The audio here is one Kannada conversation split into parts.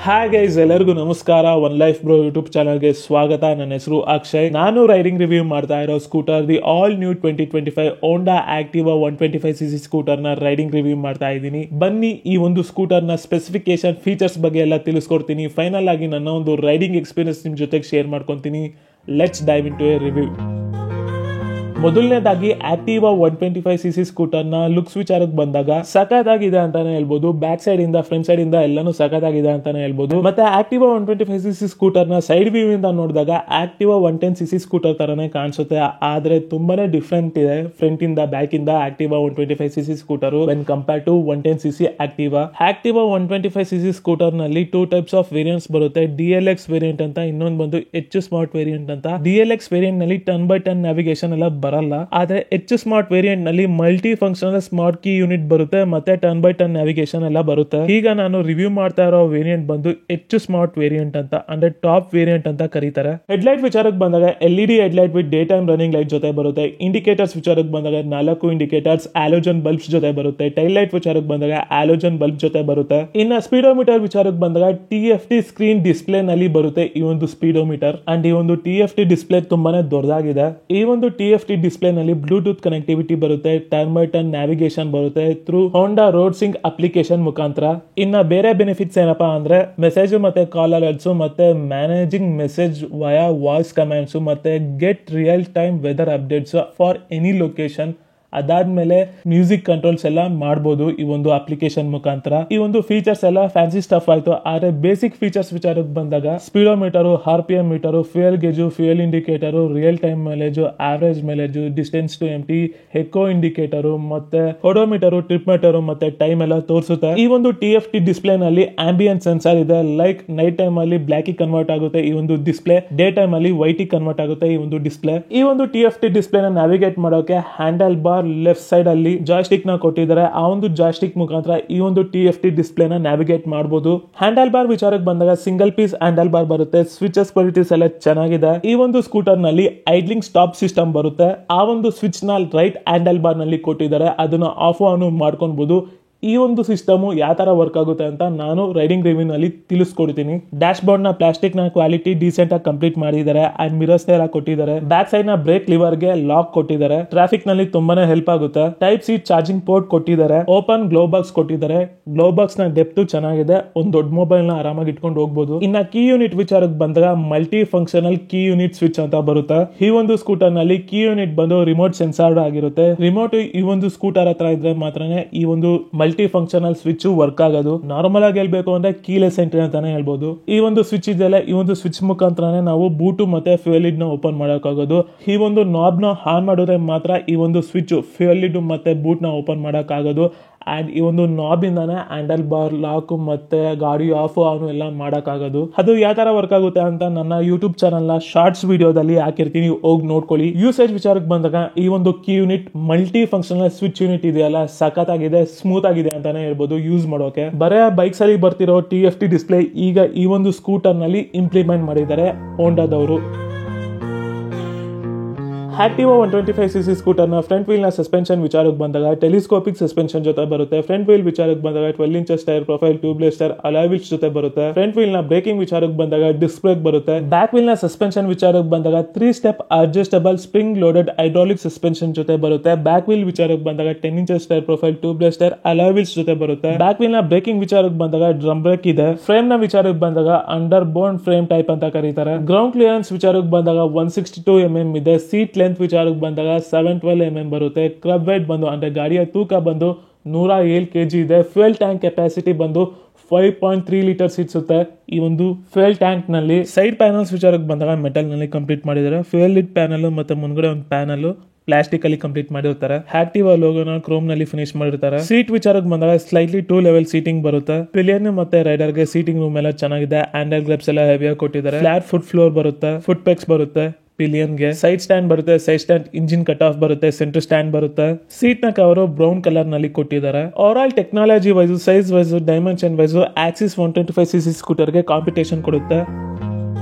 ಹಾಯ್ ಗೈಸ್, ಎಲ್ಲರಿಗೂ ನಮಸ್ಕಾರ. ಒನ್ ಲೈಫ್ ಬ್ರೋ ಯೂಟ್ಯೂಬ್ ಚಾನಲ್ಗೆ ಸ್ವಾಗತ. ನನ್ನ ಹೆಸರು ಅಕ್ಷಯ್. ನಾನು ರೈಡಿಂಗ್ ರಿವ್ಯೂ ಮಾಡ್ತಾ ಇರೋ scooter the all new 2025 Honda Activa 125cc scooter ನ ರೈಡಿಂಗ್ ರಿವ್ಯೂ ಮಾಡ್ತಾ ಇದ್ದೀನಿ. ಬನ್ನಿ ಈ ಒಂದು ಸ್ಕೂಟರ್ ನ ಸ್ಪೆಸಿಫಿಕೇಶನ್, ಫೀಚರ್ಸ್ ಬಗ್ಗೆ ಎಲ್ಲ ತಿಳಿಸ್ಕೊಡ್ತೀನಿ. ಫೈನಲ್ ಆಗಿ ನನ್ನ ಒಂದು ರೈಡಿಂಗ್ ಎಕ್ಸ್ಪೀರಿಯನ್ಸ್ ನಿಮ್ ಜೊತೆಗೆ ಶೇರ್ ಮಾಡ್ಕೊಂತೀನಿ. Let's dive into a review. ಮೊದಲನೇದಾಗಿ ಆಕ್ಟಿವಾ 125cc ಸ್ಕೂಟರ್ ನ ಲುಕ್ಸ್ ವಿಚಾರಕ್ಕೆ ಬಂದಾಗ ಸಖತ್ತಾಗಿದೆ ಅಂತಾನೆ ಹೇಳ್ಬೋದು. ಬ್ಯಾಕ್ ಸೈಡ್ ಇಂದ ಫ್ರಂಟ್ ಸೈಡ್ ಇಂದ ಎಲ್ಲಾನು ಸಖತ್ತಾಗಿದೆ ಅಂತಾನೆ ಹೇಳ್ಬೋದು. ಮತ್ತೆ ಆಕ್ಟಿವಾ 125cc ಸ್ಕೂಟರ್ ನ ಸೈಡ್ ವ್ಯೂ ಇಂದ ನೋಡಿದಾಗ ಆಕ್ಟಿವಾ 110cc ಸ್ಕೂಟರ್ ತರನೇ ಕಾಣಿಸುತ್ತೆ, ಆದ್ರೆ ತುಂಬಾನೇ ಡಿಫ್ರೆಂಟ್ ಇದೆ ಫ್ರಂಟ್ ಇಂದ ಬ್ಯಾಕ್ ಇಂದ Activa 125cc scooter when compare to 110cc Activa. Activa 125cc scooter ನಲ್ಲಿ ಟೂ ಟೈಪ್ಸ್ ಆಫ್ ವೇರಿಯಂಟ್ಸ್ ಬರುತ್ತೆ. DLX ವೇರಿಯಂಟ್ ಅಂತ, ಇನ್ನೊಂದು ಬಂದು H ಸ್ಮಾರ್ಟ್ ವೇರಿಯಂಟ್ ಅಂತ. DLX ವೇರಿಯಂಟ್ ನಲ್ಲಿ 10x10 ನ್ಯಾವಿಗೇಷನ್ ಎಲ್ಲ ಬರಲ್ಲ, ಆದ್ರೆ H ಸ್ಮಾರ್ಟ್ ವೇರಿಯಂಟ್ ನಲ್ಲಿ multi functional smart key unit ಬರುತ್ತೆ, ಮತ್ತೆ 10x10 ನ್ಯಾವಿಗೇಷನ್ ಎಲ್ಲ ಬರುತ್ತೆ. ಈಗ ನಾನು ರಿವ್ಯೂ ಮಾಡ್ತಾ ಇರೋ ವೇರಿಯಂಟ್ ಬಂದು H ಸ್ಮಾರ್ಟ್ ವೇರಿಯಂಟ್ ಅಂತ, ಅಂದ್ರೆ ಟಾಪ್ ವೇರಿಯಂಟ್ ಅಂತ ಕರೀತಾರೆ. ಹೆಡ್ಲೈಟ್ ವಿಚಾರಕ್ಕೆ ಬಂದಾಗ LED headlight with day time running light ಜೊತೆ ಬರುತ್ತೆ. ಇಂಡಿಕೇಟರ್ಸ್ ವಿಚಾರಕ್ಕೆ ಬಂದಾಗ 4 ಇಂಡಿಕೇಟರ್ಸ್ ಆಲೋಜನ್ ಬಲ್ಬ್ಸ್ ಜೊತೆ ಬರುತ್ತೆ. ಟೈಲ್ ಲೈಟ್ ವಿಚಾರಕ್ಕೆ ಬಂದಾಗ ಆಲೋಜನ್ ಬಲ್ಬ್ ಜೊತೆ ಬರುತ್ತೆ. ಇನ್ನ ಸ್ಪೀಡೋಮೀಟರ್ ವಿಚಾರಕ್ಕೆ ಬಂದಾಗ TFT ಸ್ಕ್ರೀನ್ ಡಿಸ್ಪ್ಲೇ ನಲ್ಲಿ ಬರುತ್ತೆ ಈ ಒಂದು ಸ್ಪೀಡೋಮೀಟರ್. ಅಂಡ್ ಈ ಒಂದು TFT ಡಿಸ್ಪ್ಲೇ ತುಂಬಾನೇ ದೊಡ್ಡದಾಗಿದೆ. ಈ ಒಂದು TFT ಡಿಸ್ಪ್ಲೇ ನಲ್ಲಿ ಬ್ಲೂಟೂತ್ ಕನೆಕ್ಟಿವಿಟಿ ಬರುತ್ತೆ, 10x10 ನ್ಯಾವಿಗೇಷನ್ ಬರುತ್ತೆ through Honda road sync application ಮುಖಾಂತರ. ಇನ್ನ ಬೇರೆ ಬೆನಿಫಿಟ್ಸ್ ಏನಪ್ಪಾ ಅಂದ್ರೆ ಮೆಸೇಜ್ ಮತ್ತೆ ಕಾಲ್ ಅಲರ್ಟ್ಸ್, ಮತ್ತೆ managing message via voice commands, ಮತ್ತೆ get real time weather updates for any location. ಅದಾದ್ಮೇಲೆ ಮ್ಯೂಸಿಕ್ ಕಂಟ್ರೋಲ್ಸ್ ಎಲ್ಲ ಮಾಡಬಹುದು ಈ ಒಂದು ಅಪ್ಲಿಕೇಶನ್ ಮುಖಾಂತರ. ಈ ಒಂದು ಫೀಚರ್ಸ್ ಎಲ್ಲ ಫ್ಯಾನ್ಸಿ ಸ್ಟಫ್ ಆಯ್ತು, ಆದ್ರೆ ಬೇಸಿಕ್ ಫೀಚರ್ಸ್ ವಿಚಾರಕ್ಕೆ ಬಂದಾಗ speedometer, RPM meter, fuel gauge, fuel indicator, real time mileage, average mileage, distance to empty, eco indicator, ಮತ್ತೆ ಓಡೋಮೀಟರ್, ಟ್ರಿಪ್ ಮೀಟರ್, ಮತ್ತೆ ಟೈಮ್ ಎಲ್ಲ ತೋರಿಸುತ್ತೆ. ಈ ಒಂದು TFT ಡಿಸ್ಪ್ಲೇ ನಲ್ಲಿ ಆಂಬಿಯನ್ಸ್ ಸೆನ್ಸರ್ ಇದೆ. ಲೈಕ್ ನೈಟ್ ಟೈಮ್ ಅಲ್ಲಿ ಬ್ಲಾಕ್ ಕನ್ವರ್ಟ್ ಆಗುತ್ತೆ ಈ ಒಂದು ಡಿಸ್ಪ್ಲೇ, ಡೇ ಟೈಮ್ ಅಲ್ಲಿ ವೈಟ್ ಕನ್ವರ್ಟ್ ಆಗುತ್ತೆ ಈ ಒಂದು ಡಿಸ್ಪ್ಲೇ. ಈ ಒಂದು TFT ಡಿಸ್ಪ್ಲೇ ನ ನ್ಯಾವಿಗೇಟ್ ಮಾಡೋಕೆ ಹ್ಯಾಂಡಲ್ ಬಾರ್ ಲೆಫ್ಟ್ ಸೈಡ್ ಅಲ್ಲಿ ಜಾಯ್ಸ್ಟಿಕ್ ನ ಕೊಟ್ಟಿದ್ದಾರೆ. ಆ ಒಂದು ಜಾಯ್ಸ್ಟಿಕ್ ಮುಖಾಂತರ ಈ ಒಂದು TFT ಡಿಸ್ಪ್ಲೇ ನ ನ್ಯಾವಿಗೇಟ್ ಮಾಡಬಹುದು. ಹ್ಯಾಂಡಲ್ ಬಾರ್ ವಿಚಾರಕ್ಕೆ ಬಂದಾಗ ಸಿಂಗಲ್ ಪೀಸ್ ಹ್ಯಾಂಡಲ್ ಬಾರ್ ಬರುತ್ತೆ. ಸ್ವಿಚಸ್ ಕ್ವಾಲಿಟೀಸ್ ಎಲ್ಲ ಚೆನ್ನಾಗಿದೆ. ಈ ಒಂದು ಸ್ಕೂಟರ್ ನಲ್ಲಿ ಐಡ್ಲಿಂಗ್ ಸ್ಟಾಪ್ ಸಿಸ್ಟಮ್ ಬರುತ್ತೆ. ಆ ಒಂದು ಸ್ವಿಚ್ ನ ರೈಟ್ ಹ್ಯಾಂಡಲ್ ಬಾರ್ ನಲ್ಲಿ ಕೊಟ್ಟಿದ್ದಾರೆ, ಅದನ್ನ ಆಫ್ ಆನ್ ಮಾಡ್ಕೊಬಹುದು. ಈ ಒಂದು ಸಿಸ್ಟಮ್ ಯಾವ ತರ ವರ್ಕ್ ಆಗುತ್ತೆ ಅಂತ ನಾನು ರೈಡಿಂಗ್ ರಿವ್ಯೂ ನಲ್ಲಿ ತಿಳಿಸ್ಕೊಡ್ತೀನಿ. ಡ್ಯಾಶ್ ಬೋರ್ಡ್ ನ ಪ್ಲಾಸ್ಟಿಕ್ ನ ಕ್ವಾಲಿಟಿ ಡೀಸೆಂಟ್ ಆಗಿ ಕಂಪ್ಲೀಟ್ ಮಾಡಿದ್ದಾರೆ. ಅಂಡ್ ಮಿರರ್ಸ್ ಎಲ್ಲ ಕೊಟ್ಟಿದ್ದಾರೆ. ಬ್ಯಾಕ್ ಸೈಡ್ ನ ಬ್ರೇಕ್ ಲಿವರ್ ಗೆ ಲಾಕ್ ಕೊಟ್ಟಿದ್ದಾರೆ. ಟ್ರಾಫಿಕ್ ನಲ್ಲಿ ತುಂಬಾನೇ ಹೆಲ್ಪ್ ಆಗುತ್ತೆ. ಟೈಪ್ ಸಿ ಚಾರ್ಜಿಂಗ್ ಪೋರ್ಟ್ ಕೊಟ್ಟಿದ್ದಾರೆ. ಓಪನ್ ಗ್ಲೋ ಬಾಕ್ಸ್ ಕೊಟ್ಟಿದ್ದಾರೆ. ಗ್ಲೋ ಬಾಕ್ಸ್ ನ ಡೆಪ್ತ್ ಚೆನ್ನಾಗಿದೆ. ಒಂದು ದೊಡ್ಡ ಮೊಬೈಲ್ ನ ಆರಾಮಾಗಿ ಇಟ್ಕೊಂಡು ಹೋಗಬಹುದು. ಇನ್ನ ಕೀ ಯೂನಿಟ್ ವಿಚಾರಕ್ಕೆ ಬಂದಾಗ multi functional key unit switch ಅಂತ ಬರುತ್ತೆ. ಈ ಒಂದು ಸ್ಕೂಟರ್ ನಲ್ಲಿ ಕೀ ಯೂನಿಟ್ ಬಂದು ರಿಮೋಟ್ ಸೆನ್ಸಾರ್ಡ್ ಆಗಿರುತ್ತೆ. ರಿಮೋಟ್ ಈ ಒಂದು ಸ್ಕೂಟರ್ ಹತ್ರ ಇದ್ರೆ ಮಾತ್ರನೇ ಈ ಒಂದು ಮಲ್ಟಿ ಫಂಕ್ಷನಲ್ ಸ್ವಿಚ್ ವರ್ಕ್ ಆಗೋದು. ನಾರ್ಮಲ್ ಆಗಿ ಹೇಳ್ಬೇಕು ಅಂದ್ರೆ ಕೀಲೆಸ್ ಎಂಟ್ರಿ ಅಂತಾನೆ ಹೇಳ್ಬೋದು. ಈ ಒಂದು ಸ್ವಿಚ್ ಇದೆಯಲ್ಲ, ಈ ಒಂದು ಸ್ವಿಚ್ ಮುಖಾಂತರನೇ ನಾವು ಬೂಟು ಮತ್ತೆ ಫ್ಯೂಯಲ್ ಲಿಡ್ ನ ಓಪನ್ ಮಾಡೋಕ್ಕಾಗೋದು. ಈ ಒಂದು ನಾಬ್ ನ ಆನ್ ಮಾಡಿದ್ರೆ ಮಾತ್ರ ಈ ಒಂದು ಸ್ವಿಚ್ ಫ್ಯೂಯಲ್ ಲಿಡ್ ಮತ್ತೆ ಬೂಟ್ ನ ಓಪನ್ ಮಾಡೋಕ್ಕಾಗೋದು. ಅಂಡ್ ಈ ಒಂದು ನಾಬ್ ಇಂದಾನೆ ಹ್ಯಾಂಡಲ್ ಬಾರ್ ಲಾಕ್ ಮತ್ತೆ ಗಾಡಿ ಆಫ್ ಆನ್ ಎಲ್ಲ ಮಾಡಕ್ಕಾಗೋದು. ಅದು ಯಾವ ತರ ವರ್ಕ್ ಆಗುತ್ತೆ ಅಂತ ನನ್ನ ಯೂಟ್ಯೂಬ್ ಚಾನಲ್ ನ ಶಾರ್ಟ್ಸ್ ವಿಡಿಯೋದಲ್ಲಿ ಹಾಕಿರ್ತೀನಿ, ಹೋಗಿ ನೋಡ್ಕೊಳ್ಳಿ. ಯೂಸೇಜ್ ವಿಚಾರಕ್ಕೆ ಬಂದಾಗ ಈ ಒಂದು key unit multi functional switch unit ಇದೆಯಲ್ಲ, ಸಖತ್ತಾಗಿದೆ, ಸ್ಮೂತ್ ಆಗಿದೆ ಅಂತಾನೆ ಹೇಳ್ಬೋದು ಯೂಸ್ ಮಾಡೋಕೆ. ಬರೇ ಬೈಕ್ಸ್ ಅಲ್ಲಿ ಬರ್ತಿರೋ TFT ಡಿಸ್ಪ್ಲೇ ಈಗ ಈ ಒಂದು ಸ್ಕೂಟರ್ ನಲ್ಲಿ ಇಂಪ್ಲಿಮೆಂಟ್ ಮಾಡಿದ್ದಾರೆ ಹೋಂಡಾದವರು. ಆಕ್ಟಿವಾ 125cc ಸ್ಕೂಟರ್ ನ ಫ್ರಂಟ್ ವೀಲ್ ನ ಸಸ್ಪೆನ್ಷನ್ ವಿಚಾರಕ್ಕೆ ಬಂದಾಗ ಟೆಲಿಸ್ಕೋಪಿಕ್ ಸಸ್ಪೆನ್ಷನ್ ಜೊತೆ ಬರುತ್ತೆ. ಫ್ರಂಟ್ ವೀಲ್ ವಿಚಾರಕ್ಕೆ ಬಂದಾಗ 12 inches tyre profile tubeless tyre alloy wheels ಜೊತೆ ಬರುತ್ತೆ. ಫ್ರಂಟ್ ವೀಲ್ ನ ಬ್ರೇಕಿಂಗ್ ವಿಚಾರಕ್ಕೆ ಬಂದಾಗ ಡಿಸ್ಕ್ ಬ್ರೇಕ್ ಬರುತ್ತೆ. ಬ್ಯಾಕ್ ವೀಲ್ ನ ಸಸ್ಪೆನ್ಷನ್ ವಿಚಾರಕ್ಕೆ ಬಂದಾಗ 3 step adjustable spring loaded hydraulic suspension ಜೊತೆ ಬರುತ್ತೆ. ಬ್ಯಾಕ್ ವೀಲ್ ವಿಚಾರಕ್ಕೆ ಬಂದಾಗ 10 inches tyre profile tubeless tyre alloy wheels ಜೊತೆ ಬರುತ್ತೆ. ಬ್ಯಾಕ್ ವೀಲ್ ನ ಬ್ರೇಕಿಂಗ್ ವಿಚಾರಕ್ಕೆ ಬಂದಾಗ ಡ್ರಮ್ ಬ್ರೇಕ್ ಇದೆ. ಫ್ರೇಮ್ ನ ವಿಚಾರಕ್ಕೆ ಬಂದಾಗ ಅಂಡರ್ ಬೋರ್ನ್ ಫ್ರೇಮ್ ಟೈಪ್ ಅಂತ ಕರೀತಾರೆ. ಗ್ರೌಂಡ್ ಕ್ಲಿಯರೆನ್ಸ್ ವಿಚಾರಕ್ಕೆ ಬಂದಾಗ 162 mm ಇದೆ. ಸೀಟ್ ಲೆಂತ್ ವಿಚಾರಕ್ಕೆ ಬಂದಾಗ 712 mm ಬರುತ್ತೆ. ಕ್ರಬ್ ವೇಟ್ ಬಂದು ಅಂದ್ರೆ ಗಾಡಿಯ ತೂಕ ಬಂದು 107 kg ಇದೆ. ಫ್ಯೂಯಲ್ ಟ್ಯಾಂಕ್ ಕೆಪಾಸಿಟಿ ಬಂದು 5.3 ಲೀಟರ್ಸ್ ಇರುತ್ತೆ. ಈ ಒಂದು ಫ್ಯೂಯಲ್ ಟ್ಯಾಂಕ್ ನಲ್ಲಿ ಸೈಡ್ ಪ್ಯಾನಲ್ಸ್ ವಿಚಾರಕ್ಕೆ ಬಂದಾಗ ಮೆಟಲ್ ನಲ್ಲಿ ಕಂಪ್ಲೀಟ್ ಮಾಡಿದ್ದಾರೆ. ಫ್ಯೂಯಲ್ ಲಿಡ್ ಪ್ಯಾನಲ್ ಮತ್ತೆ ಮುಂದ್ಗಡೆ ಒಂದು ಪ್ಯಾನಲ್ ಪ್ಲಾಸ್ಟಿಕ್ ಅಲ್ಲಿ ಕಂಪ್ಲೀಟ್ ಮಾಡಿರ್ತಾರೆ. ಆಕ್ಟಿವಾ ಲೋಗೋನ ಕ್ರೋಮ್ ನಲ್ಲಿ ಫಿನಿಶ್ ಮಾಡಿರ್ತಾರೆ. ಸೀಟ್ ವಿಚಾರಕ್ಕೆ ಬಂದಾಗ ಸ್ಲೈಟ್ಲಿ 2 ಲೆವೆಲ್ ಸೀಟಿಂಗ್ ಬರುತ್ತೆ. ಪಿಲಿಯನ್ ಮತ್ತೆ ರೈಡರ್ ಗೆ ಸೀಟಿಂಗ್ ರೂಮ್ ಎಲ್ಲ ಚೆನ್ನಾಗಿದೆ. ಹ್ಯಾಂಡಲ್ ಗ್ರಿಪ್ಸ್ ಎಲ್ಲ ಹೆವಿಯಾಗಿ ಕೊಟ್ಟಿದ್ದಾರೆ. ಫ್ಲಾಟ್ ಫುಟ್ ಫ್ಲೋರ್ ಬರುತ್ತೆ. ಫುಟ್ ಪೆಕ್ಸ್ ಬರುತ್ತೆ. ಪಿಲಿಯನ್ ಗೆ ಸೈಡ್ ಸ್ಟ್ಯಾಂಡ್ ಬರುತ್ತೆ. Side stand engine cut off ಬರುತ್ತೆ. ಸೆಂಟರ್ ಸ್ಟ್ಯಾಂಡ್ ಬರುತ್ತೆ. ಸೀಟ್ ನ ಕವರ್ ಬ್ರೌನ್ ಕಲರ್ ನಲ್ಲಿ ಕೊಟ್ಟಿದ್ದಾರೆ. Overall technology wise, size wise, dimension wise Access 125cc scooter ಗೆ ಕಾಂಪಿಟೇಷನ್ ಕೊಡುತ್ತೆ.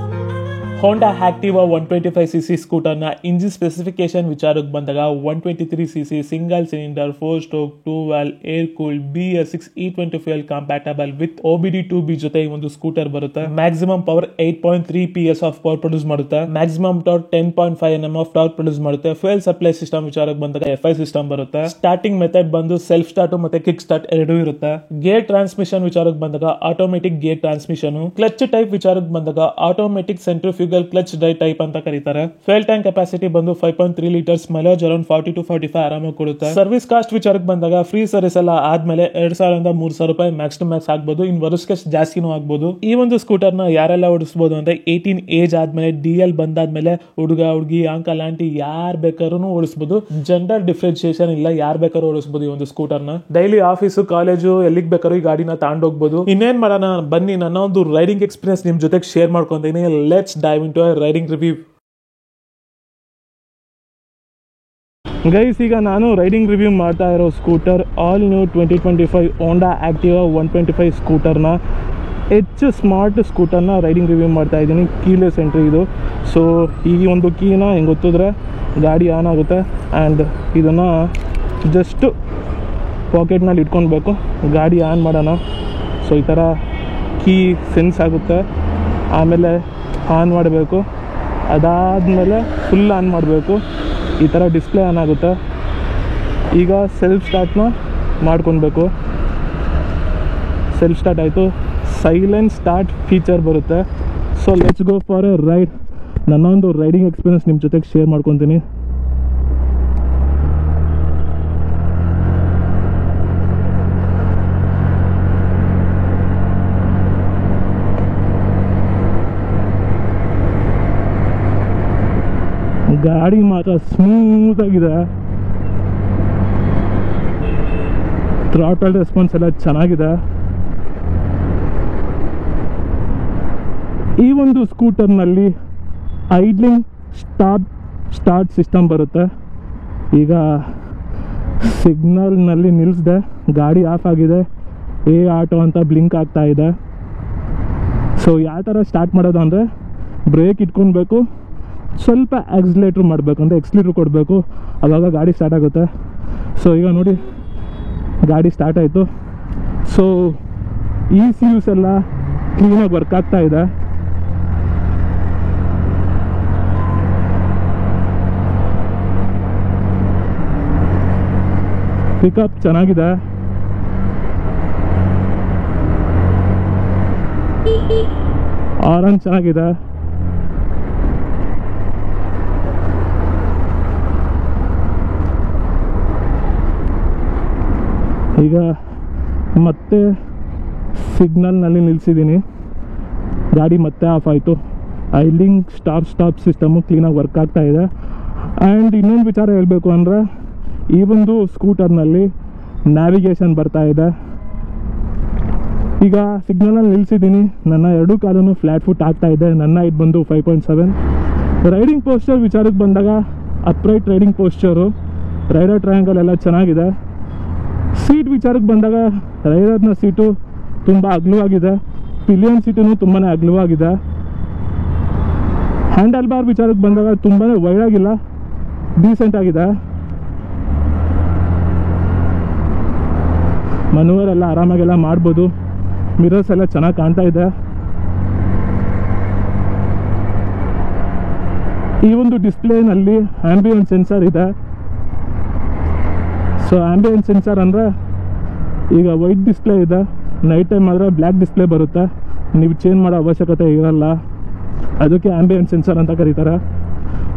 ಹೋಂಡಾ ಆಕ್ಟಿವಾ 125cc ಸ್ಕೂಟರ್ನ ಇಂಜಿನ್ ಸ್ಪೆಸಿಫಿಕೇಶನ್ ವಿಚಾರಕ್ಕೆ ಬಂದಾಗ 123cc single cylinder 4 stroke 2 valve air cooled BS6 E20 fuel compatible with OBD2B ಜೊತೆ ಈ ಒಂದು ಸ್ಕೂಟರ್ ಬರುತ್ತೆ. Maximum power 8.3 PS of power produce ಮಾಡುತ್ತೆ. Maximum torque 10.5 Nm of torque produce ಮಾಡುತ್ತೆ. ಫ್ಯೂಯಲ್ ಸಪ್ಲೈ ಸಿಸ್ಟಮ್ ವಿಚಾರಕ್ಕೆ ಬಂದಾಗ FI ಸಿಸ್ಟಮ್ ಬರುತ್ತೆ. ಸ್ಟಾರ್ಟಿಂಗ್ ಮೆಥಡ್ ಬಂದು ಸೆಲ್ಫ್ ಸ್ಟಾರ್ಟ್ ಮತ್ತೆ ಕಿಕ್ ಸ್ಟಾರ್ಟ್ ಎರಡೂ ಇರುತ್ತೆ. ಗೇರ್ ಟ್ರಾನ್ಸ್ಮಿಷನ್ ವಿಚಾರಕ್ಕೆ ಬಂದಾಗ automatic gear transmission. Clutch type ವಿಚಾರಕ್ಕೆ ಬಂದಾಗ automatic centrifugal clutch drive type ಅಂತ ಕರೀತಾರೆ. ಫ್ಯೂಯಲ್ ಟ್ಯಾಂಕ್ ಕೆಪಾಸಿಟಿ ಬಂದು 5.3 ಲೀಟರ್ಸ್, ಮೈಲೇಜ್ ಅರೌಂಡ್ 40 to 45 ಆರಾಮಾಗಿ ಕೊಡುತ್ತೆ. ಸರ್ವಿಸ್ ಕಾಸ್ಟ್ ವಿಚಾರಕ್ಕೆ ಬಂದಾಗ ಫ್ರೀ ಸರ್ವಿಸ್ ಎಲ್ಲ ಆದ್ಮೇಲೆ 2,000 3,000 ರೂಪಾಯಿ ಮ್ಯಾಕ್ಸ್ ಟು ಮ್ಯಾಕ್ಸ್ ಆಗ್ಬಹುದು. ಇನ್ ವರ್ಷಕ್ಕೆ ಜಾಸ್ತಿನೂ ಆಗ್ಬಹುದು. ಈ ಒಂದು ಸ್ಕೂಟರ್ ನ ಯಾರೆಲ್ಲ ಓಡಿಸಬಹುದು ಅಂದ್ರೆ 18 ಏಜ್ ಆದ್ಮೇಲೆ DL ಬಂದಾದ್ಮೇಲೆ ಹುಡುಗ ಹುಡುಗಿ ಅಂಕಲ್ ಆಂಟಿ ಯಾರ್ ಬೇಕಾದ್ರೂ ಓಡಿಸಬಹುದು. ಜೆಂಡರ್ ಡಿಫ್ರೆನ್ಸಿಯೇಷನ್ ಇಲ್ಲ, ಯಾರ್ ಬೇಕಾದ್ರೂ ಓಡಿಸಬಹುದು ಈ ಒಂದು ಸ್ಕೂಟರ್ ನ. ಡೈಲಿ ಆಫೀಸು ಕಾಲೇಜು ಎಲ್ಲಿಗೆ ಬೇಕಾದ್ರೂ ಈ ಗಾಡಿನ ತಗೊಂಡೋಗ್ಬಹುದು. ಇನ್ನೇನ್ ಮಾಡೋಣ ಬನ್ನಿ, ನನ್ನ ಒಂದು ರೈಡಿಂಗ್ ಎಕ್ಸ್ಪೀರಿಯನ್ಸ್ ನಿಮ್ ಜೊತೆಗೆ ಶೇರ್ ಮಾಡ್ಕೊಂತೀನಿ. Let's dive into a riding review. Guys, ಈಗ ನಾನು ರೈಡಿಂಗ್ ರಿವ್ಯೂ ಮಾಡ್ತಾ ಇರೋ scooter all new 2025 Honda Activa 125 ಸ್ಕೂಟರ್ನ ಸ್ಮಾರ್ಟ್ ಸ್ಕೂಟರ್ನ ರೈಡಿಂಗ್ ರಿವ್ಯೂ ಮಾಡ್ತಾ ಇದ್ದೀನಿ. ಕೀಲೆಸ್ ಎಂಟ್ರಿ ಇದು. ಸೊ ಈ ಒಂದು ಕೀನ ಹೆಂಗೆ ಗೊತ್ತಿದ್ರೆ ಗಾಡಿ ಆನ್ ಆಗುತ್ತೆ. ಆ್ಯಂಡ್ ಇದನ್ನು ಜಸ್ಟ್ ಪಾಕೆಟ್ನಲ್ಲಿ ಇಟ್ಕೊಳ್ಬೇಕು. ಗಾಡಿ ಆನ್ ಮಾಡೋಣ. ಸೊ ಈ ಥರ ಕೀ ಸೆನ್ಸ್ ಆಗುತ್ತೆ. ಆಮೇಲೆ ಆನ್ ಮಾಡಬೇಕು. ಅದಾದಮೇಲೆ ಫುಲ್ ಆನ್ ಮಾಡಬೇಕು. ಈ ಥರ ಡಿಸ್ಪ್ಲೇ ಆನ್ ಆಗುತ್ತೆ. ಈಗ ಸೆಲ್ಫ್ ಸ್ಟಾರ್ಟ್ನ ಮಾಡ್ಕೊಳ್ಬೇಕು. ಸೆಲ್ಫ್ ಸ್ಟಾರ್ಟ್ ಆಯಿತು. ಸೈಲೆಂಟ್ ಸ್ಟಾರ್ಟ್ ಫೀಚರ್ ಬರುತ್ತೆ. So let's go for a ride. ನನ್ನ ಒಂದು ರೈಡಿಂಗ್ ಎಕ್ಸ್ಪೀರಿಯನ್ಸ್ ನಿಮ್ಮ ಜೊತೆಗೆ ಶೇರ್ ಮಾಡ್ಕೊತೀನಿ. ಗಾಡಿ ಮಾತ್ರ ಸ್ಮೂತ್ ಆಗಿದೆ. ಥ್ರಾಟಲ್ ರೆಸ್ಪಾನ್ಸ್ ಎಲ್ಲ ಚೆನ್ನಾಗಿದೆ. ಈ ಒಂದು ಸ್ಕೂಟರ್ನಲ್ಲಿ ಐಡ್ಲಿಂಗ್ ಸ್ಟಾರ್ಟ್ ಸಿಸ್ಟಮ್ ಬರುತ್ತೆ. ಈಗ ಸಿಗ್ನಲ್ನಲ್ಲಿ ನಿಲ್ಲಿಸಿದೆ, ಗಾಡಿ ಆಫ್ ಆಗಿದೆ. ಆಟೋ ಅಂತ ಬ್ಲಿಂಕ್ ಆಗ್ತಾ ಇದೆ. ಸೊ ಯಾವ ಥರ ಸ್ಟಾರ್ಟ್ ಮಾಡೋದು ಅಂದರೆ ಬ್ರೇಕ್ ಇಟ್ಕೊಳ್ಬೇಕು, ಸ್ವಲ್ಪ ಆಕ್ಸಿಲೇಟ್ರ್ ಮಾಡಬೇಕು, ಅಂದರೆ ಎಕ್ಸ್ಲೇಟ್ರ್ ಕೊಡಬೇಕು, ಆವಾಗ ಗಾಡಿ ಸ್ಟಾರ್ಟ್ ಆಗುತ್ತೆ. ಸೊ ಈಗ ನೋಡಿ ಗಾಡಿ ಸ್ಟಾರ್ಟ್ ಆಯಿತು. ಸೊ ECUs ಎಲ್ಲ ಕ್ಲೀನಾಗಿ ವರ್ಕ್ ಆಗ್ತಾ ಇದೆ. ಪಿಕಪ್ ಚೆನ್ನಾಗಿದೆ. ಆರನ್ ಚೆನ್ನಾಗಿದೆ. ಈಗ ಮತ್ತೆ ಸಿಗ್ನಲ್ನಲ್ಲಿ ನಿಲ್ಲಿಸಿದ್ದೀನಿ. ಗಾಡಿ ಮತ್ತೆ ಆಫ್ ಆಯಿತು. ಐಡ್ಲಿಂಗ್ ಸ್ಟಾಪ್ ಸಿಸ್ಟಮು ಕ್ಲೀನಾಗಿ ವರ್ಕ್ ಆಗ್ತಾ ಇದೆ. ಆ್ಯಂಡ್ ಇನ್ನೊಂದು ವಿಚಾರ ಹೇಳಬೇಕು ಅಂದರೆ ಈ ಒಂದು ಸ್ಕೂಟರ್ನಲ್ಲಿ ನ್ಯಾವಿಗೇಷನ್ ಬರ್ತಾ ಇದೆ. ಈಗ ಸಿಗ್ನಲಲ್ಲಿ ನಿಲ್ಲಿಸಿದ್ದೀನಿ. ನನ್ನ ಎರಡೂ ಕಾಲೂ ಫ್ಲ್ಯಾಟ್ ಫುಟ್ ಆಗ್ತಾ ಇದೆ. ನನ್ನ ಹೈಟ್ ಬಂದು 5.7. ರೈಡಿಂಗ್ ಪೋಸ್ಚರ್ ವಿಚಾರಕ್ಕೆ ಬಂದಾಗ ಅಪ್ರೈಟ್ ರೈಡಿಂಗ್ ಪೋಸ್ಚರು, ರೈಡರ್ ಟ್ರಯಾಂಗಲ್ ಎಲ್ಲ ಚೆನ್ನಾಗಿದೆ. ಸೀಟ್ ವಿಚಾರಕ್ಕೆ ಬಂದಾಗ ರೈಡರ್ನ ಸೀಟು ತುಂಬ ಅಗಲವಾಗಿದೆ. ಪಿಲಿಯನ್ ಸೀಟೂ ತುಂಬಾ ಅಗಲವಾಗಿದೆ. ಹ್ಯಾಂಡಲ್ ಬಾರ್ ವಿಚಾರಕ್ಕೆ ಬಂದಾಗ ತುಂಬಾ ವೈಡ್ ಆಗಿಲ್ಲ, ಡೀಸೆಂಟ್ ಆಗಿದೆ. ಮನೂವರ್ ಎಲ್ಲ ಆರಾಮಾಗೆಲ್ಲ ಮಾಡ್ಬೋದು. ಮಿರರ್ಸ್ ಎಲ್ಲ ಚೆನ್ನಾಗಿ ಕಾಣ್ತಾ ಇದೆ. ಈ ಒಂದು ಡಿಸ್ಪ್ಲೇನಲ್ಲಿ ಆಂಬಿಯನ್ಸ್ ಸೆನ್ಸರ್ ಇದೆ. ಸೊ ಆಂಬಿಯನ್ಸ್ ಸೆನ್ಸರ್ ಅಂದರೆ ಈಗ ವೈಟ್ ಡಿಸ್ಪ್ಲೇ ಇದೆ, ನೈಟ್ ಟೈಮ್ ಆದರೆ ಬ್ಲ್ಯಾಕ್ ಡಿಸ್ಪ್ಲೇ ಬರುತ್ತೆ. ನೀವು ಚೇಂಜ್ ಮಾಡೋ ಅವಶ್ಯಕತೆ ಇರಲ್ಲ, ಅದಕ್ಕೆ ಆಂಬಿಯನ್ಸ್ ಸೆನ್ಸರ್ ಅಂತ ಕರೀತಾರೆ.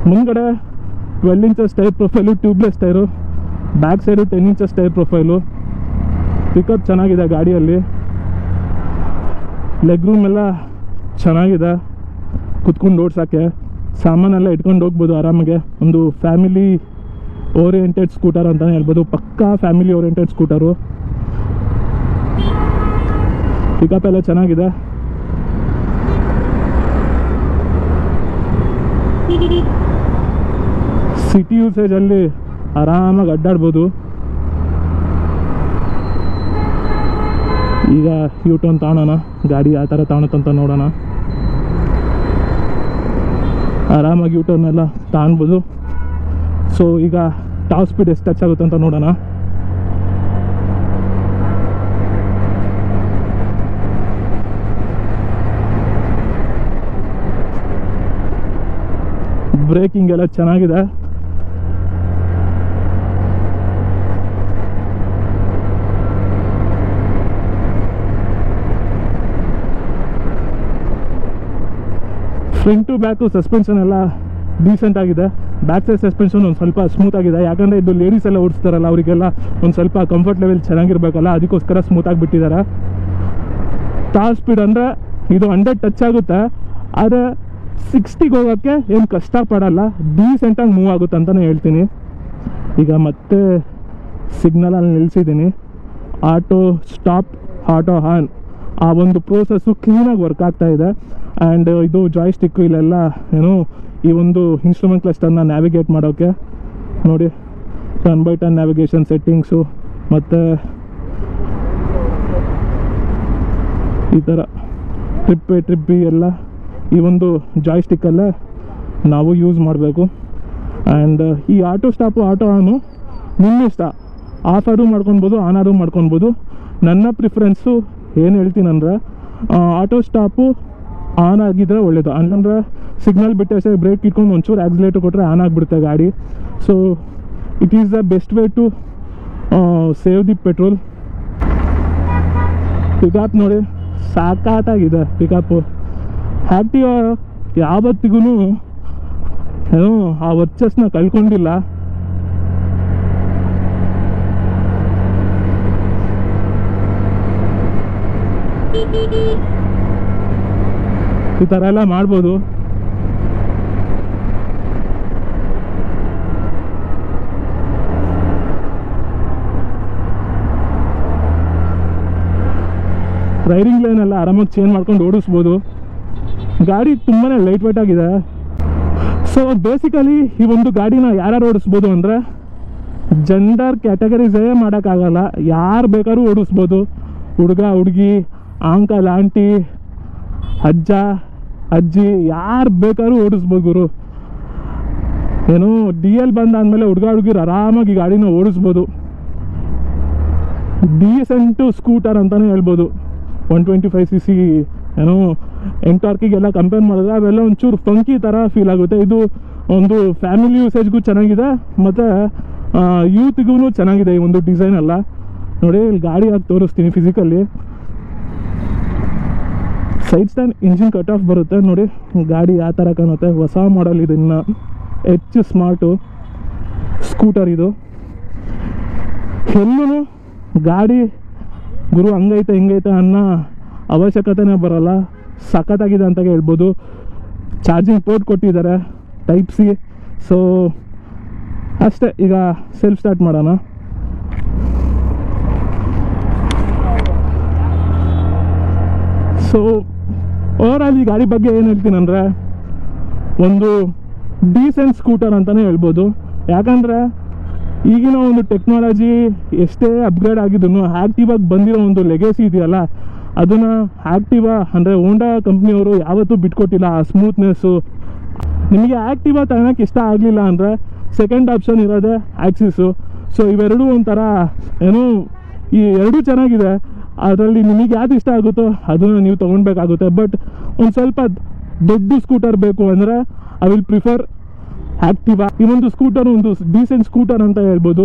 ಮುಂದ್ಗಡೆ 12 inches tyre profile, tubeless tyre. Back side 10 inches tyre profile. Pickup ಚೆನ್ನಾಗಿದೆ ಗಾಡಿಯಲ್ಲಿ. ಲೆಗ್ ರೂಮ್ ಎಲ್ಲ ಚೆನ್ನಾಗಿದೆ, ಕುತ್ಕೊಂಡು ಓಡ್ಸೋಕ್ಕೆ. ಸಾಮಾನೆಲ್ಲ ಇಟ್ಕೊಂಡು ಹೋಗ್ಬೋದು ಆರಾಮಾಗೆ. ಒಂದು ಫ್ಯಾಮಿಲಿ ಓರಿಯೆಂಟೆಡ್ ಸ್ಕೂಟರ್ ಅಂತಲೇ ಹೇಳ್ಬೋದು. ಪಕ್ಕಾ ಫ್ಯಾಮಿಲಿ ಓರಿಯೆಂಟೆಡ್ ಸ್ಕೂಟರು. ಪಿಕಪ್ ಎಲ್ಲ ಚೆನ್ನಾಗಿದೆ. ಸಿಟಿ ಯೂಸೇಜಲ್ಲಿ ಆರಾಮಾಗಿ ಅಡ್ಡಾಡ್ಬೋದು. ಈಗ ಯೂ ಟರ್ನ್ ತಗೊಳ್ಳೋಣ, ಗಾಡಿ ಯಾವ ಥರ ತಗೊಳುತ್ತಂತ ನೋಡೋಣ. ಆರಾಮಾಗಿ ಯೂಟರ್ನ್ ಎಲ್ಲ ತಾಣ್ಬೋದು. ಸೊ ಈಗ ಟಾಪ್ ಸ್ಪೀಡ್ ಎಷ್ಟು ಟಚ್ ಆಗುತ್ತೆ ಅಂತ ನೋಡೋಣ. ಬ್ರೇಕಿಂಗ್ ಎಲ್ಲ ಚೆನ್ನಾಗಿದೆ. ಫ್ರಂಟ್ ಟು ಬ್ಯಾಕು ಸಸ್ಪೆನ್ಷನ್ ಎಲ್ಲ ಡೀಸೆಂಟ್ ಆಗಿದೆ. ಬ್ಯಾಕ್ ಸೈಡ್ ಸಸ್ಪೆನ್ಷನ್ ಒಂದು ಸ್ವಲ್ಪ ಸ್ಮೂತ್ ಆಗಿದೆ. ಯಾಕಂದರೆ ಇದು ಲೇಡೀಸ್ ಎಲ್ಲ ಓಡಿಸ್ತಾರಲ್ಲ, ಅವರಿಗೆಲ್ಲ ಒಂದು ಸ್ವಲ್ಪ ಕಂಫರ್ಟ್ ಲೆವೆಲ್ ಚೆನ್ನಾಗಿರ್ಬೇಕಲ್ಲ, ಅದಕ್ಕೋಸ್ಕರ ಸ್ಮೂತಾಗಿ ಬಿಟ್ಟಿದ್ದಾರೆ. ಟಾಪ್ ಸ್ಪೀಡ್ ಅಂದರೆ ಇದು 100 ಟಚ್ ಆಗುತ್ತೆ, ಆದರೆ 60ಗೆ ಹೋಗೋಕ್ಕೆ ಏನು ಕಷ್ಟಪಡಲ್ಲ, ಡೀಸೆಂಟಾಗಿ ಮೂವ್ ಆಗುತ್ತೆ ಅಂತಲೇ ಹೇಳ್ತೀನಿ. ಈಗ ಮತ್ತೆ ಸಿಗ್ನಲಲ್ಲಿ ನಿಲ್ಲಿಸಿದ್ದೀನಿ. ಆಟೋ ಸ್ಟಾಪ್, ಆಟೋ ಆನ್, ಆ ಒಂದು ಪ್ರೋಸೆಸ್ಸು ಕ್ಲೀನಾಗಿ ವರ್ಕ್ ಆಗ್ತಾ ಇದೆ. ಆ್ಯಂಡ್ ಇದು ಜಾಯ್ ಸ್ಟಿಕ್ಕು ಇಲ್ಲೆಲ್ಲ ಏನು ಈ ಒಂದು ಇನ್ಸ್ಟ್ರೂಮೆಂಟ್ ಕ್ಲಸ್ಟರ್ನ ನ್ಯಾವಿಗೇಟ್ ಮಾಡೋಕ್ಕೆ ನೋಡಿ, turn by turn navigation settings ಮತ್ತು ಈ ಥರ ಟ್ರಿಪ್ ಬಿ ಎಲ್ಲ ಈ ಒಂದು ಜಾಯ್ ಸ್ಟಿಕ್ಕಲ್ಲೇ ನಾವು ಯೂಸ್ ಮಾಡಬೇಕು. ಆ್ಯಂಡ್ ಈ ಆಟೋ ಸ್ಟಾಪು ಆಟೋ ಆನು ನಿಮ್ಮ ಇಷ್ಟ, ಆಫ್ ಆದರೂ ಮಾಡ್ಕೊಬೋದು, ಆನ್ ಆದರೂ ಮಾಡ್ಕೊಬೋದು. ನನ್ನ ಪ್ರಿಫರೆನ್ಸು ಏನು ಹೇಳ್ತೀನಂದರೆ ಆಟೋ ಸ್ಟಾಪು ಆನ್ ಆಗಿದ್ರೆ ಒಳ್ಳೇದು. ಅಂದರೆ ಸಿಗ್ನಲ್ ಬಿಟ್ಟೆ ಅಷ್ಟೇ ಬ್ರೇಕ್ ಇಟ್ಕೊಂಡು ಒಂಚೂರು ಆಕ್ಸಿಲೇಟರ್ ಕೊಟ್ಟರೆ ಆನ್ ಆಗಿಬಿಡುತ್ತೆ ಗಾಡಿ. So it is the best way to save the petrol. Pickup ನೋಡಿ ಸಾಕಾಗಿದೆ ಪಿಕಪ್ಪು. ಆ್ಯಕ್ಟಿವಾ ಯಾವತ್ತಿಗೂ ಏನೋ ಆ ವರ್ಚಸ್ನ ಕಳ್ಕೊಂಡಿಲ್ಲ. ಈ ಥರ ಎಲ್ಲ ಮಾಡ್ಬೋದು. ರೈಡಿಂಗ್ ಲೈನ್ ಎಲ್ಲ ಆರಾಮಾಗಿ ಚೇಂಜ್ ಮಾಡ್ಕೊಂಡು ಓಡಿಸ್ಬೋದು. ಗಾಡಿ ತುಂಬಾ ಲೈಟ್ ವೇಟ್ ಆಗಿದೆ. ಸೊ ಬೇಸಿಕಲಿ ಈ ಒಂದು ಗಾಡಿನ ಯಾರು ಓಡಿಸ್ಬೋದು ಅಂದರೆ ಜೆಂಡರ್ ಕ್ಯಾಟಗರೀಸೇ ಮಾಡೋಕ್ಕಾಗಲ್ಲ, ಯಾರು ಬೇಕಾದ್ರೂ ಓಡಿಸ್ಬೋದು. ಹುಡುಗ ಹುಡುಗಿ, ಅಂಕಲ್ ಆಂಟಿ, ಅಜ್ಜ ಅಜ್ಜಿ, ಯಾರು ಬೇಕಾದ್ರೂ ಓಡಿಸ್ಬೋದು ಗುರು. ಏನು DL ಬಂದಾದಮೇಲೆ ಹುಡುಗ ಹುಡುಗಿರು ಆರಾಮಾಗಿ ಗಾಡಿನ ಓಡಿಸ್ಬೋದು. ಡೀಸೆಂಟು ಸ್ಕೂಟರ್ ಅಂತಲೇ ಹೇಳ್ಬೋದು. 125cc ಏನೋ ಎಂಟಾರ್ಕಿಗೆಲ್ಲ ಕಂಪೇರ್ ಮಾಡಿದ್ರೆ ಅವೆಲ್ಲ ಒಂಚೂರು ಫಂಕಿ ಥರ ಫೀಲ್ ಆಗುತ್ತೆ. ಇದು ಒಂದು ಫ್ಯಾಮಿಲಿ ಯೂಸೇಜ್ಗೂ ಚೆನ್ನಾಗಿದೆ ಮತ್ತು ಯೂತ್ಗೂ ಚೆನ್ನಾಗಿದೆ ಈ ಒಂದು ಡಿಸೈನ್ ಎಲ್ಲ. ನೋಡಿ ಇಲ್ಲಿ ಗಾಡಿ ಆಗಿ ತೋರಿಸ್ತೀನಿ physically. Side stand engine cut off ಬರುತ್ತೆ ನೋಡಿ, ಗಾಡಿ ಯಾವ ಥರ ಕಾಣುತ್ತೆ. ಹೊಸ ಮಾಡಲ್ ಇದು, ಇನ್ನು ಹೆಚ್ಚು ಸ್ಮಾರ್ಟು ಸ್ಕೂಟರ್ ಇದು. ಎಲ್ಲೂ ಗಾಡಿ ಗುರು ಹಂಗೈತೆ ಹಿಂಗೈತೆ ಅನ್ನೋ ಅವಶ್ಯಕತೆನೇ ಬರೋಲ್ಲ, ಸಖತ್ತಾಗಿದೆ ಅಂತ ಹೇಳ್ಬೋದು. ಚಾರ್ಜಿಂಗ್ ಪೋರ್ಟ್ ಕೊಟ್ಟಿದ್ದಾರೆ ಟೈಪ್ ಸಿ. ಸೊ ಅಷ್ಟೇ, ಈಗ ಸೆಲ್ಫ್ ಸ್ಟಾರ್ಟ್ ಮಾಡೋಣ. ಸೊ ಓವರಾಲ್ ಈ ಗಾಡಿ ಬಗ್ಗೆ ಏನು ಹೇಳ್ತೀನಿ ಅಂದರೆ ಒಂದು ಡೀಸೆಂಟ್ ಸ್ಕೂಟರ್ ಅಂತಲೇ ಹೇಳ್ಬೋದು. ಯಾಕಂದರೆ ಈಗಿನ ಒಂದು ಟೆಕ್ನಾಲಜಿ ಎಷ್ಟೇ ಅಪ್ಗ್ರೇಡ್ ಆಗಿದ್ರು ಆ್ಯಕ್ಟಿವಾಗಿ ಬಂದಿರೋ ಒಂದು ಲೆಗಸಿ ಇದೆಯಲ್ಲ, ಅದನ್ನು ಆ್ಯಕ್ಟಿವಾ ಅಂದರೆ ಹೋಂಡಾ ಕಂಪ್ನಿಯವರು ಯಾವತ್ತೂ ಬಿಟ್ಕೊಟ್ಟಿಲ್ಲ. ಆ ಸ್ಮೂತ್ನೆಸ್ಸು ನಿಮಗೆ ಆ್ಯಕ್ಟಿವಾ ತಗೊಳಕ್ಕೆ ಇಷ್ಟ ಆಗಲಿಲ್ಲ ಅಂದರೆ ಸೆಕೆಂಡ್ ಆಪ್ಷನ್ ಇರೋದೇ ಆಕ್ಸಿಸು. ಸೊ ಇವೆರಡೂ ಒಂಥರ ಏನು, ಈ ಎರಡೂ ಚೆನ್ನಾಗಿದೆ. ಅದರಲ್ಲಿ ನಿಮಗೆ ಯಾವ್ದು ಇಷ್ಟ ಆಗುತ್ತೋ ಅದನ್ನು ನೀವು ತೊಗೊಳ್ಬೇಕಾಗುತ್ತೆ. ಬಟ್ ಒಂದು ಸ್ವಲ್ಪ ದೊಡ್ಡ ಸ್ಕೂಟರ್ ಬೇಕು ಅಂದರೆ ಐ ವಿಲ್ ಪ್ರಿಫರ್ ಆ್ಯಕ್ಟಿವಾ. ಈ ಒಂದು ಸ್ಕೂಟರ್ ಒಂದು ಡೀಸೆಂಟ್ ಸ್ಕೂಟರ್ ಅಂತ ಹೇಳ್ಬೋದು.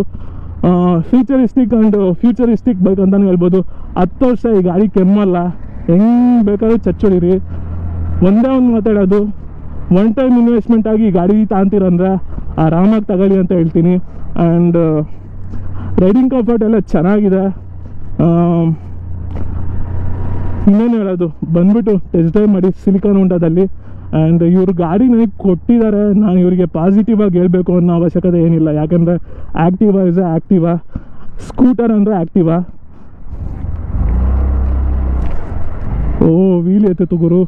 ಫ್ಯೂಚರಿಸ್ಟಿಕ್ ಆ್ಯಂಡ್ ಫ್ಯೂಚರಿಸ್ಟಿಕ್ ಬೈಕ್ ಅಂತಲೇ ಹೇಳ್ಬೋದು. 10 ವರ್ಷ ಈ ಗಾಡಿ ಕೆಮ್ಮಲ್ಲ, ಹೆಂಗೆ ಬೇಕಾದ್ರೂ ಚಚ್ಚೊಡಿರಿ. ಒಂದೇ ಒಂದು ಮಾತಾಡೋದು, ಒನ್ ಟೈಮ್ ಇನ್ವೆಸ್ಟ್ಮೆಂಟ್ ಆಗಿ ಗಾಡಿ ತಾಂತೀರಂದ್ರೆ ಆರಾಮಾಗಿ ತಗೊಳ್ಳಿ ಅಂತ ಹೇಳ್ತೀನಿ. ಆ್ಯಂಡ್ ರೈಡಿಂಗ್ ಕಂಫರ್ಟ್ ಎಲ್ಲ ಚೆನ್ನಾಗಿದೆ. ಇನ್ನೇನು ಹೇಳೋದು, ಬಂದುಬಿಟ್ಟು ಟೆಸ್ಟ್ ಡ್ರೈವ್ ಮಾಡಿ ಸಿಲಿಕಾನ್ ಹೋಂಡಾದಲ್ಲಿ. ಆ್ಯಂಡ್ ಇವ್ರ ಗಾಡಿ ನನಗೆ ಕೊಟ್ಟಿದ್ದಾರೆ, ನಾನು ಇವರಿಗೆ ಪಾಸಿಟಿವ್ ಆಗಿ ಹೇಳಬೇಕು ಅನ್ನೋ ಅವಶ್ಯಕತೆ ಏನಿಲ್ಲ. ಯಾಕಂದರೆ ಆ್ಯಕ್ಟಿವಾ ಇಸ್ ಆ್ಯಕ್ಟಿವಾ, ಸ್ಕೂಟರ್ ಅಂದರೆ ಆ್ಯಕ್ಟಿವಾ. ಓ ವೀಲ್ ಎತ್ತಿತ್ತು ಗುರು.